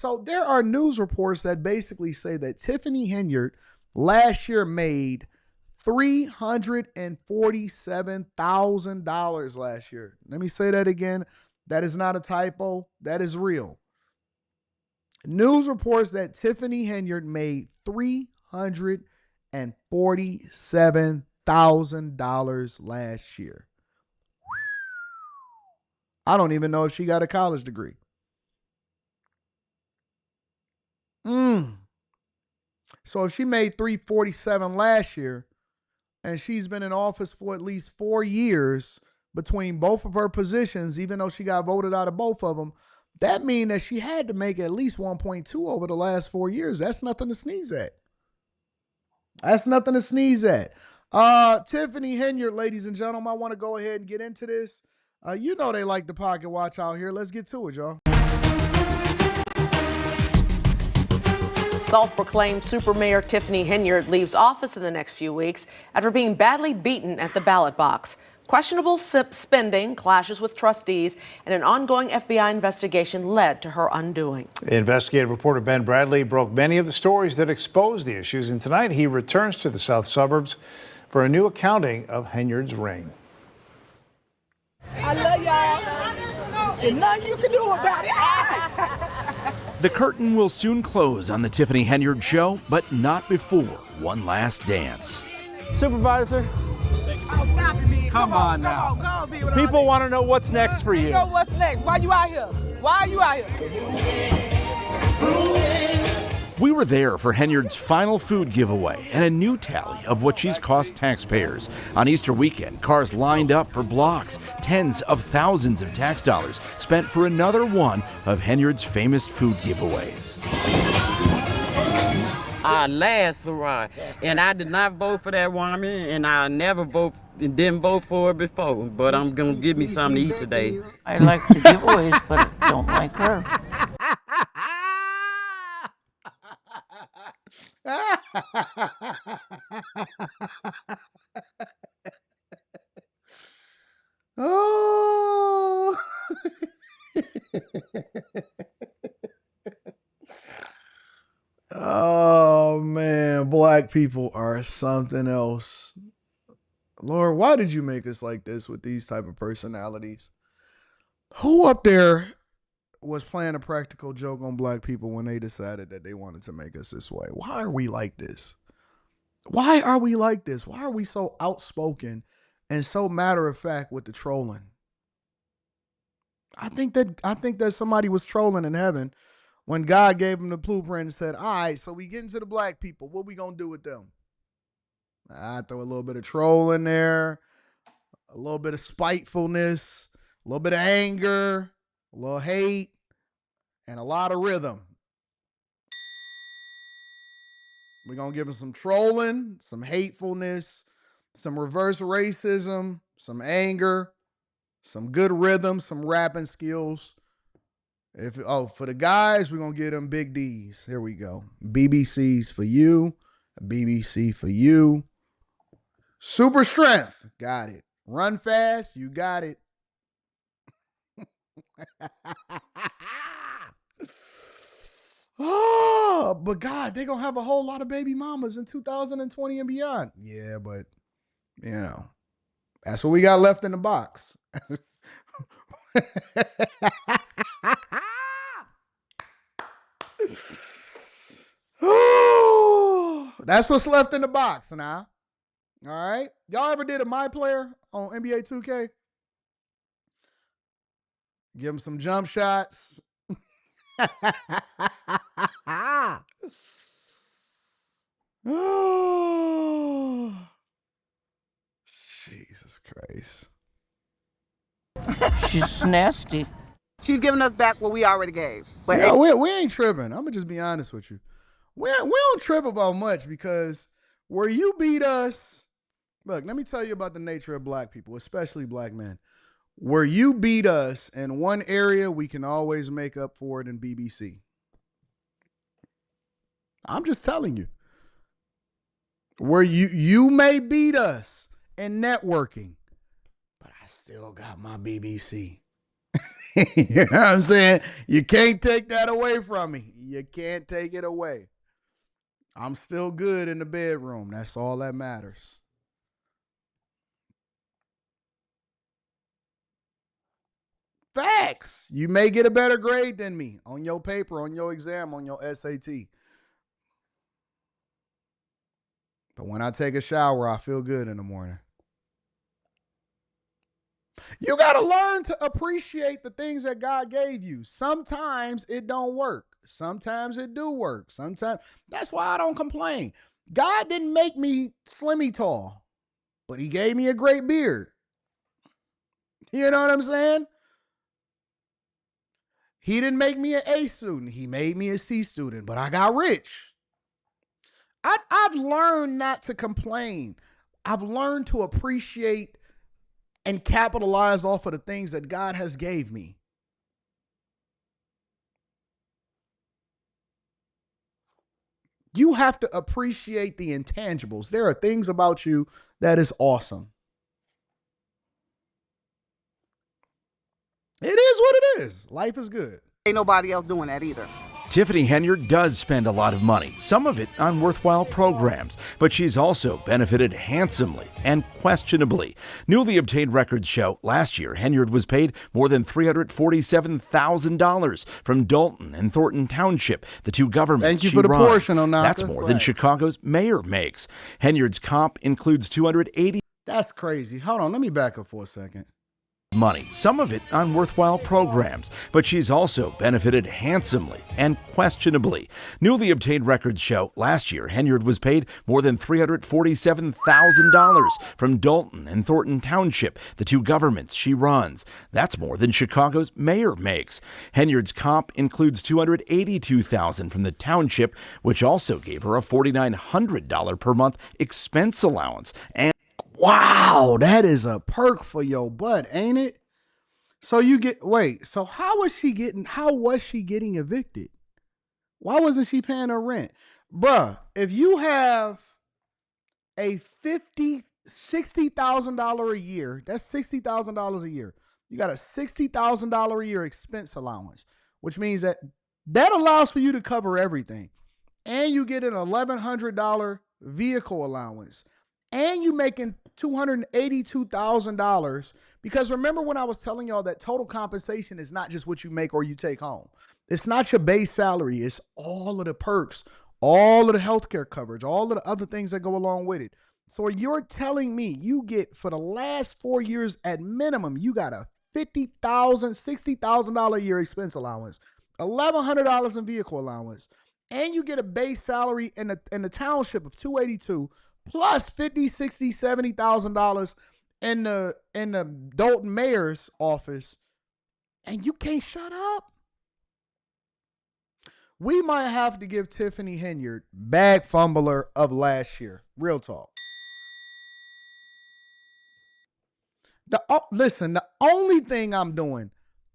So there are news reports that basically say that Tiffany Henyard last year made $347,000 last year. Let me say that again. That is not a typo. That is real. News reports that Tiffany Henyard made $347,000 last year. I don't even know if she got a college degree. So if she made $347 last year, and she's been in office for at least 4 years between both of her positions, even though she got voted out of both of them, that means that she had to make at least 1.2 over the last 4 years. That's nothing to sneeze at. That's nothing to sneeze at. Tiffany Henyard, ladies and gentlemen, I want to go ahead and get into this. You know they like the pocket watch out here. Let's get to it, y'all. Self-proclaimed super mayor Tiffany Henyard leaves office in the next few weeks after being badly beaten at the ballot box. Questionable spending, clashes with trustees, and an ongoing FBI investigation led to her undoing. Investigative reporter Ben Bradley broke many of the stories that exposed the issues, and tonight he returns to the south suburbs for a new accounting of Henyard's reign. I love y'all. There's nothing you can do about it. The curtain will soon close on the Tiffany Henyard show, but not before one last dance. Supervisor, Oh, stop it, man. Come on now. Go on, be with people all want to know what's next for that. you. You know what's next. Why you out here? Why are you out here? We were there for Henyard's final food giveaway and a new tally of what she's cost taxpayers. On Easter weekend, cars lined up for blocks. Tens of thousands of tax dollars spent for another one of Henyard's famous food giveaways. Our last hurrah, and I did not vote for that woman, and I never didn't vote for her before, but I'm gonna give me something to eat today. I like the giveaways, but I don't like her. Oh. Oh, man. Black people are something else. Lord, why did you make us like this with these type of personalities? Who up there was playing a practical joke on black people when they decided that they wanted to make us this way? Why are we like this? Why are we like this? Why are we so outspoken and so matter of fact with the trolling? I think that somebody was trolling in heaven when God gave them the blueprint and said, all right, so we get into the black people. What we going to do with them? I throw a little bit of troll in there, a little bit of spitefulness, a little bit of anger, a little hate, and a lot of rhythm. We're going to give them some trolling, some hatefulness, some reverse racism, some anger, some good rhythm, some rapping skills. For the guys, we're going to get them big D's. Here we go. BBC's for you. BBC for you. Super strength. Got it. Run fast. You got it. Oh, but God, they're going to have a whole lot of baby mamas in 2020 and beyond. Yeah, but, that's what we got left in the box. That's what's left in the box now. All right. Y'all ever did a My Player on NBA 2K? Give them some jump shots. Oh, Jesus Christ. She's nasty. She's giving us back what we already gave. But yeah, we ain't tripping. I'm going to just be honest with you. We don't trip about much because where you beat us, look, let me tell you about the nature of black people, especially black men. Where you beat us in one area, we can always make up for it in BBC. I'm just telling you. Where you may beat us in networking, but I still got my BBC. You know what I'm saying? You can't take that away from me. You can't take it away. I'm still good in the bedroom. That's all that matters. Facts. You may get a better grade than me on your paper, on your exam, on your SAT. But when I take a shower, I feel good in the morning. You got to learn to appreciate the things that God gave you. Sometimes it don't work. Sometimes it do work. Sometimes that's why I don't complain. God didn't make me slimmy tall, but he gave me a great beard. You know what I'm saying? He didn't make me an A student. He made me a C student, but I got rich. I've learned not to complain. I've learned to appreciate and capitalize off of the things that God has gave me. You have to appreciate the intangibles. There are things about you that is awesome. It is what it is. Life is good. Ain't nobody else doing that either. Tiffany Henyard does spend a lot of money, some of it on worthwhile programs, but she's also benefited handsomely and questionably. Newly obtained records show last year Henyard was paid more than $347,000 from Dalton and Thornton Township, the two governments Thank you she for the runs. portion, Onaka. That's more than Chicago's mayor makes. Henyard's comp includes $280,000. That's crazy. Hold on, let me back up for a second. Money, some of it on worthwhile programs, but she's also benefited handsomely and questionably. Newly obtained records show last year Henyard was paid more than $347,000 from Dalton and Thornton Township, the two governments she runs. That's more than Chicago's mayor makes. Henyard's comp includes $282,000 from the township, which also gave her a $4,900 per month expense allowance. And Wow, that is a perk for your butt, ain't it? So so how was she getting evicted? Why wasn't she paying her rent? Bruh, if you have a $60,000 a year, that's $60,000 a year. You got a $60,000 a year expense allowance, which means that allows for you to cover everything. And you get an $1,100 vehicle allowance. And you making $282,000, because remember when I was telling y'all that total compensation is not just what you make or you take home. It's not your base salary. It's all of the perks, all of the healthcare coverage, all of the other things that go along with it. So you're telling me you get, for the last 4 years at minimum, you got a $50,000, $60,000 a year expense allowance, $1,100 in vehicle allowance, and you get a base salary in the township of $282,000. Plus $50,000, $60,000, $70,000 in the Dalton mayor's office, and you can't shut up. We might have to give Tiffany Henyard bag fumbler of last year. Real talk. Listen, the only thing I'm doing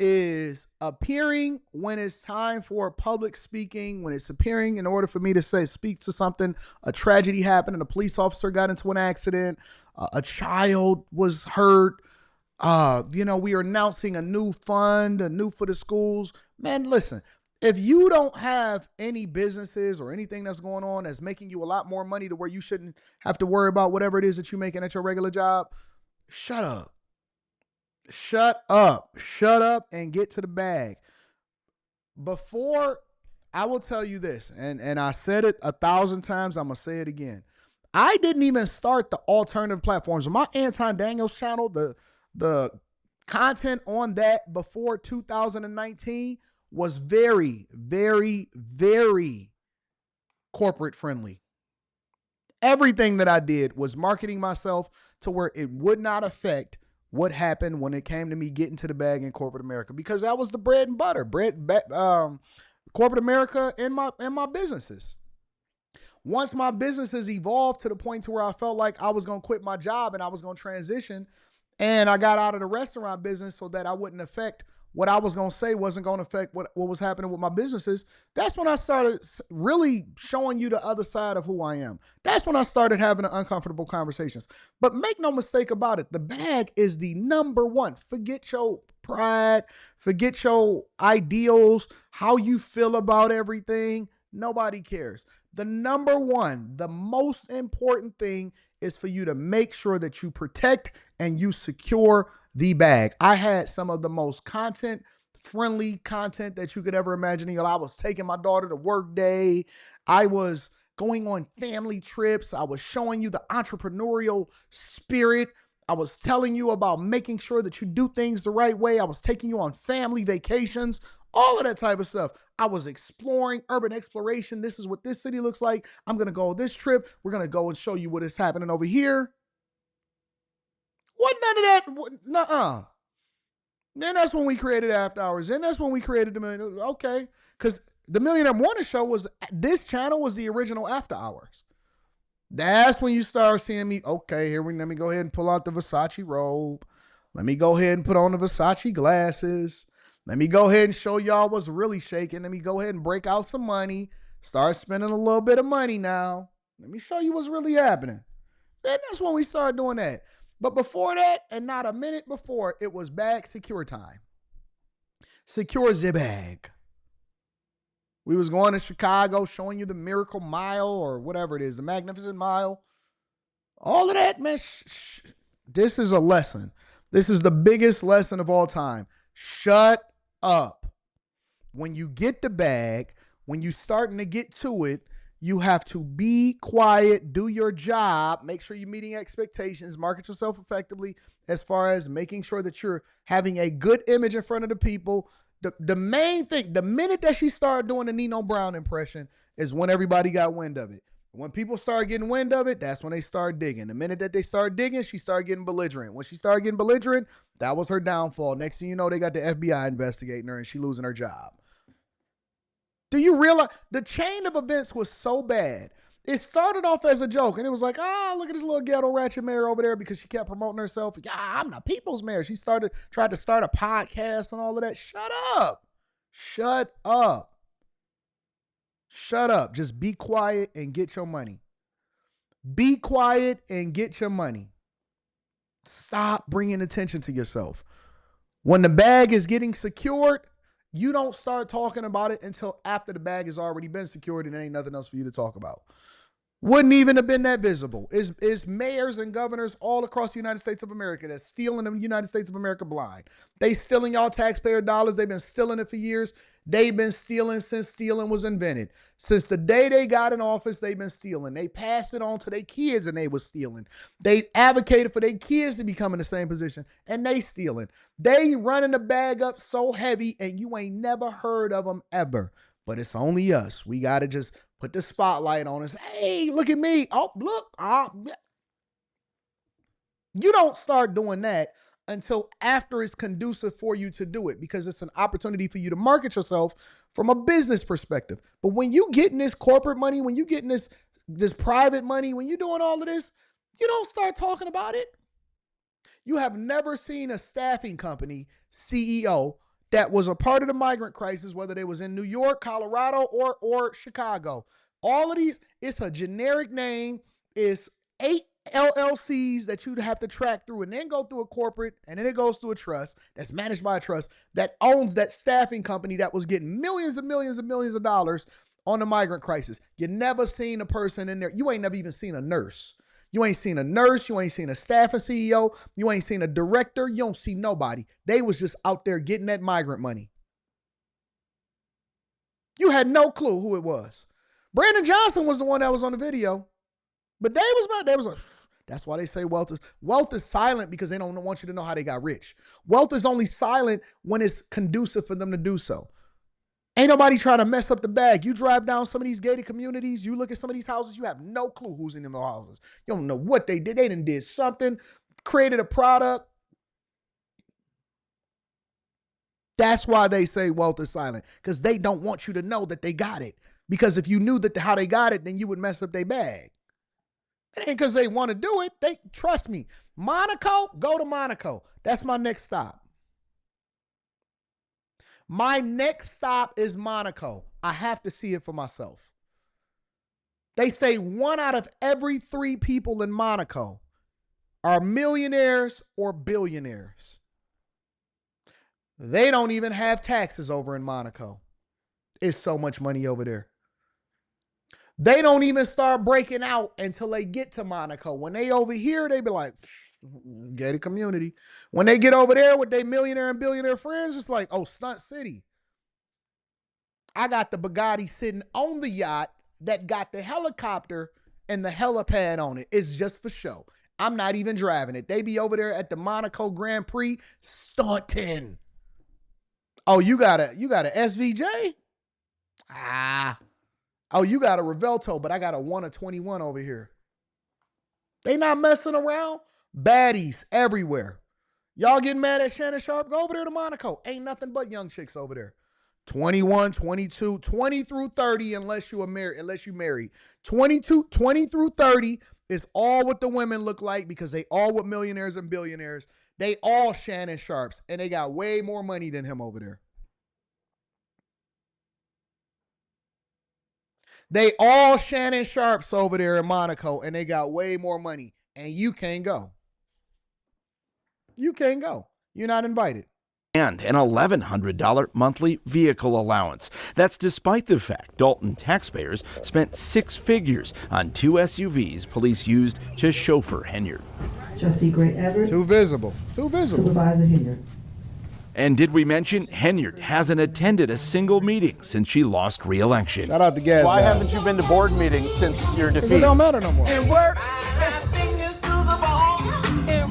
is appearing when it's time for public speaking, when it's appearing in order for me to speak to something, a tragedy happened and a police officer got into an accident, a child was hurt, we are announcing a new fund, a new for the schools. Man, listen, if you don't have any businesses or anything that's going on that's making you a lot more money to where you shouldn't have to worry about whatever it is that you're making at your regular job, shut up. Shut up and get to the bag. Before, I will tell you this, and I said it 1,000 times, I'm going to say it again. I didn't even start the alternative platforms. My Anton Daniels channel, the content on that before 2019 was very, very, very corporate friendly. Everything that I did was marketing myself to where it would not affect what happened when it came to me getting to the bag in corporate America, because that was the bread and butter, corporate America and my businesses. Once my businesses evolved to the point to where I felt like I was going to quit my job and I was going to transition, and I got out of the restaurant business so that I wouldn't affect what I was going to say wasn't going to affect what was happening with my businesses, that's when I started really showing you the other side of who I am. That's when I started having the uncomfortable conversations. But make no mistake about it, the bag is the number one. Forget your pride, forget your ideals, how you feel about everything. Nobody cares. The number one, the most important thing is for you to make sure that you protect and you secure the bag. I had some of the most friendly content that you could ever imagine. I was taking my daughter to work day. I was going on family trips. I was showing you the entrepreneurial spirit. I was telling you about making sure that you do things the right way. I was taking you on family vacations, all of that type of stuff. I was exploring urban exploration. This is what this city looks like. I'm going to go on this trip. We're going to go and show you what is happening over here. What none of that? Nuh-uh. Then that's when we created After Hours. Then that's when we created the Millionaire. Okay. Because the Millionaire Morning Show this channel was the original After Hours. That's when you start seeing me. Okay, let me go ahead and pull out the Versace robe. Let me go ahead and put on the Versace glasses. Let me go ahead and show y'all what's really shaking. Let me go ahead and break out some money. Start spending a little bit of money now. Let me show you what's really happening. Then that's when we started doing that. But before that, and not a minute before, it was bag secure time. Secure the bag. We was going to Chicago, showing you the Miracle Mile or whatever it is, the Magnificent Mile. All of that, man. This is a lesson. This is the biggest lesson of all time. Shut up. When you get the bag, when you starting to get to it, you have to be quiet, do your job, make sure you're meeting expectations, market yourself effectively as far as making sure that you're having a good image in front of the people. The main thing, the minute that she started doing the Nino Brown impression is when everybody got wind of it. When people start getting wind of it, that's when they start digging. The minute that they start digging, she started getting belligerent. When she started getting belligerent, that was her downfall. Next thing you know, they got the FBI investigating her and she losing her job. Do you realize the chain of events was so bad? It started off as a joke, and it was like, look at this little ghetto ratchet mayor over there because she kept promoting herself. I'm the people's mayor. She tried to start a podcast and all of that. Shut up. Shut up. Shut up. Just be quiet and get your money. Be quiet and get your money. Stop bringing attention to yourself. When the bag is getting secured, you don't start talking about it until after the bag has already been secured and there ain't nothing else for you to talk about. Wouldn't even have been that visible. Is mayors and governors all across the United States of America that's stealing the United States of America blind. They stealing y'all taxpayer dollars. They've been stealing it for years. They've been stealing since stealing was invented. Since the day they got in office, they've been stealing. They passed it on to their kids and they was stealing. They advocated for their kids to become in the same position and they stealing. They running the bag up so heavy and you ain't never heard of them ever. But it's only us. We got to just put the spotlight on us. Hey, look at me. Oh, look. You don't start doing that until after it's conducive for you to do it because it's an opportunity for you to market yourself from a business perspective. But when you getting this corporate money, when you getting this private money, when you're doing all of this, you don't start talking about it. You have never seen a staffing company CEO that was a part of the migrant crisis, whether they was in New York, Colorado, or Chicago. All of these, it's a generic name. It's 8 LLCs that you'd have to track through and then go through a corporate and then it goes through a trust that's managed by a trust that owns that staffing company that was getting millions and millions and millions of dollars on the migrant crisis. You never seen a person in there. You ain't never even seen a nurse. You ain't seen a nurse. You ain't seen a staffing CEO. You ain't seen a director. You don't see nobody. They was just out there getting that migrant money. You had no clue who it was. Brandon Johnson was the one that was on the video. But they was like, that's why they say wealth is silent because they don't want you to know how they got rich. Wealth is only silent when it's conducive for them to do so. Ain't nobody trying to mess up the bag. You drive down some of these gated communities, you look at some of these houses, you have no clue who's in them houses. You don't know what they did. They did something, created a product. That's why they say wealth is silent, because they don't want you to know that they got it. Because if you knew how they got it, then you would mess up their bag. It ain't because they want to do it. They trust me. Monaco, go to Monaco. That's my next stop. My next stop is Monaco. I have to see it for myself. They say 1 out of every 3 people in Monaco are millionaires or billionaires. They don't even have taxes over in Monaco. It's so much money over there. They don't even start breaking out until they get to Monaco. When they over here, they be like, gated community. When they get over there with their millionaire and billionaire friends, it's like, oh, stunt city. I got the Bugatti sitting on the yacht that got the helicopter and the helipad on it. It's just for show. I'm not even driving it. They be over there at the Monaco Grand Prix stunting. Oh, you got a SVJ? Oh, you got a Revelto, but I got a 1 of 21 over here. They not messing around. Baddies everywhere. Y'all getting mad at Shannon Sharp? Go over there to Monaco. Ain't nothing but young chicks over there. 21, 22, 20 through 30 unless you married. 20 through 30 is all what the women look like because they all with millionaires and billionaires. They all Shannon Sharps, and they got way more money than him over there. They all Shannon Sharps over there in Monaco, and they got way more money, and you can't go. You can't go. You're not invited. And an $1,100 monthly vehicle allowance. That's despite the fact Dalton taxpayers spent 6 figures on 2 SUVs police used to chauffeur Henyard. Trustee Gray Everett. Too visible. Supervisor Henyard. And did we mention Henyard hasn't attended a single meeting since she lost re-election? Shout out to Gas. Why haven't you been to board meetings since your defeat? It don't matter no more. And work.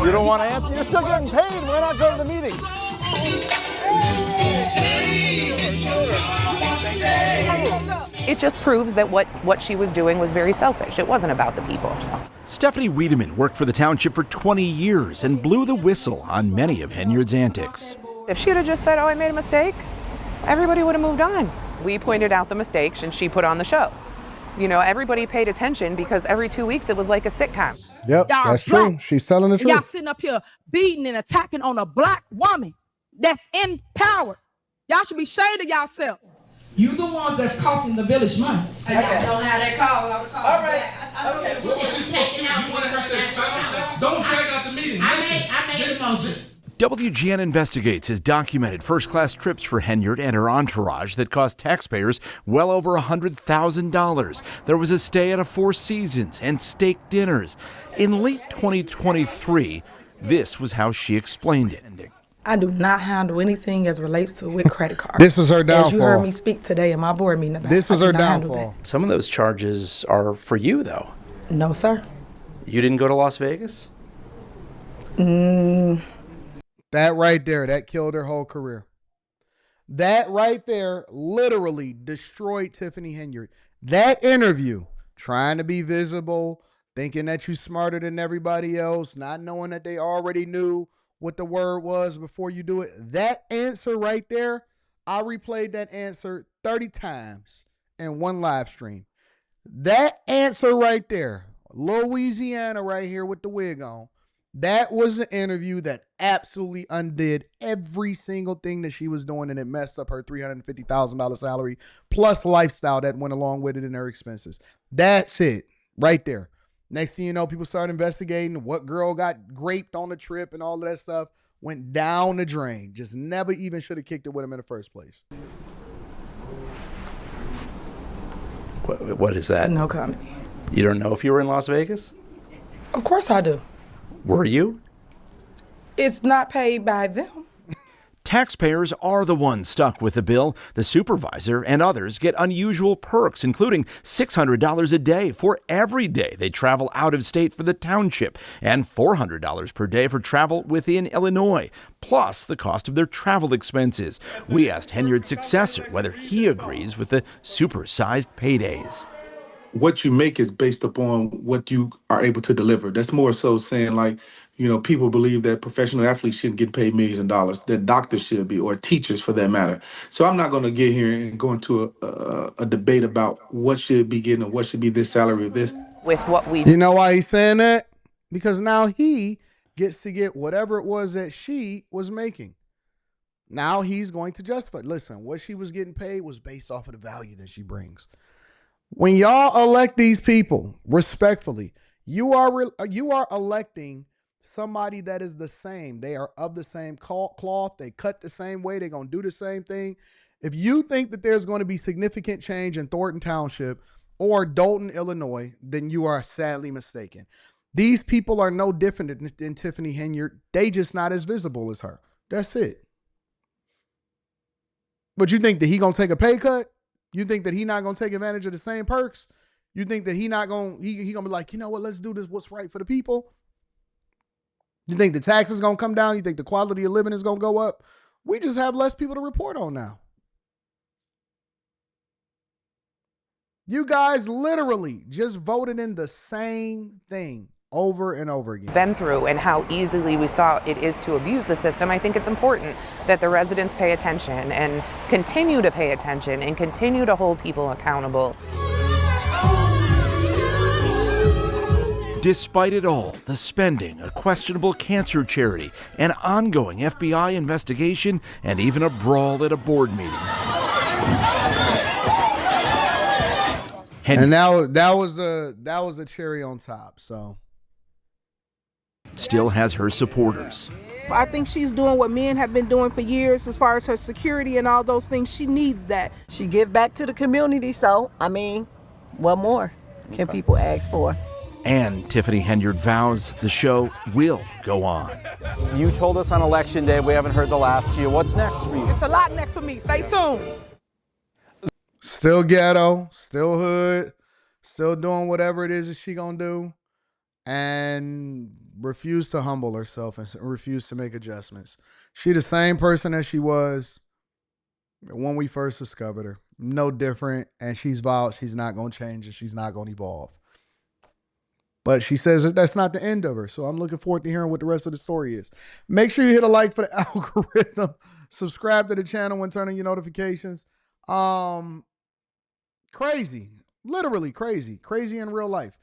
You don't want to answer? You're still getting paid. Why not go to the meetings? It just proves that what she was doing was very selfish. It wasn't about the people. Stephanie Wiedemann worked for the township for 20 years and blew the whistle on many of Henyard's antics. If she had just said, oh, I made a mistake, everybody would have moved on. We pointed out the mistakes and she put on the show. You know, everybody paid attention because every 2 weeks it was like a sitcom. Yep, Y'all that's drunk. true. She's telling the And y'all truth. sitting up here beating and attacking on a black woman that's in power. Y'all should be ashamed of yourselves. You the ones that's costing the village money. Okay. I don't have that call. All right. Okay. What was she supposed to do? You wanted her to expound? Don't drag out the meeting. I made a motion. WGN Investigates has documented first-class trips for Henyard and her entourage that cost taxpayers well over $100,000. There was a stay at a Four Seasons and steak dinners. In late 2023, this was how she explained it. I do not handle anything as relates to with credit cards. This was her downfall. As you heard me speak today in my board meeting about This was I her do not handle downfall. Some of those charges are for you, though. that. No, sir. You didn't go to Las Vegas? That right there, that killed her whole career. That right there literally destroyed Tiffany Henyard. That interview, trying to be visible, thinking that you're smarter than everybody else, not knowing that they already knew what the word was before you do it. That answer right there, I replayed that answer 30 times in one live stream. That answer right there, Louisiana right here with the wig on, that was an interview that absolutely undid every single thing that she was doing, and it messed up her $350,000 salary plus lifestyle that went along with it and her expenses. That's it right there. Next thing you know, people start investigating what girl got raped on the trip and all of that stuff went down the drain. Just never even should have kicked it with him in the first place. What is that? No comment. You don't know if you were in Las Vegas? Of course I do. Were you? It's not paid by them. Taxpayers are the ones stuck with the bill. The supervisor and others get unusual perks, including $600 a day for every day they travel out of state for the township, and $400 per day for travel within Illinois, plus the cost of their travel expenses. We asked Henyard's successor whether he agrees with the supersized paydays. What you make is based upon what you are able to deliver. That's more so saying, like, you know, people believe that professional athletes shouldn't get paid millions of dollars, that doctors should be, or teachers for that matter. So I'm not going to get here and go into a debate about what should be getting or what should be this salary or this. With what we... You know why he's saying that? Because now he gets to get whatever it was that she was making. Now he's going to justify. Listen, what she was getting paid was based off of the value that she brings. When y'all elect these people, respectfully, you are electing somebody that is the same. They are of the same cloth. They cut the same way. They're going to do the same thing. If you think that there's going to be significant change in Thornton Township or Dolton, Illinois, then you are sadly mistaken. These people are no different than Tiffany Henyard. They just not as visible as her. That's it. But you think that he going to take a pay cut? You think that he not going to take advantage of the same perks? You think that he going to be like, you know what, let's do this, what's right for the people? You think the taxes going to come down? You think the quality of living is going to go up? We just have less people to report on now. You guys literally just voted in the same thing over and over again. Been through and how easily we saw it is to abuse the system, I think it's important that the residents pay attention and continue to pay attention and continue to hold people accountable. Despite it all, the spending, a questionable cancer charity, an ongoing FBI investigation, and even a brawl at a board meeting. And now that was a cherry on top, so. Still has her supporters. I think she's doing what men have been doing for years as far as her security and all those things. She needs that. She give back to the community, so, I mean, what more can people ask for? And Tiffany Henyard vows the show will go on. You told us on Election Day we haven't heard the last of you. What's next for you? It's a lot next for me. Stay tuned. Still ghetto, still hood, still doing whatever it is that she gonna do, and refuse to humble herself and refuse to make adjustments. She the same person that she was when we first discovered her. No different, and she's vowed she's not gonna change and she's not gonna evolve. But she says that that's not the end of her, so I'm looking forward to hearing what the rest of the story is. Make sure you hit a like for the algorithm. Subscribe to the channel and turn on your notifications. Crazy, literally crazy in real life.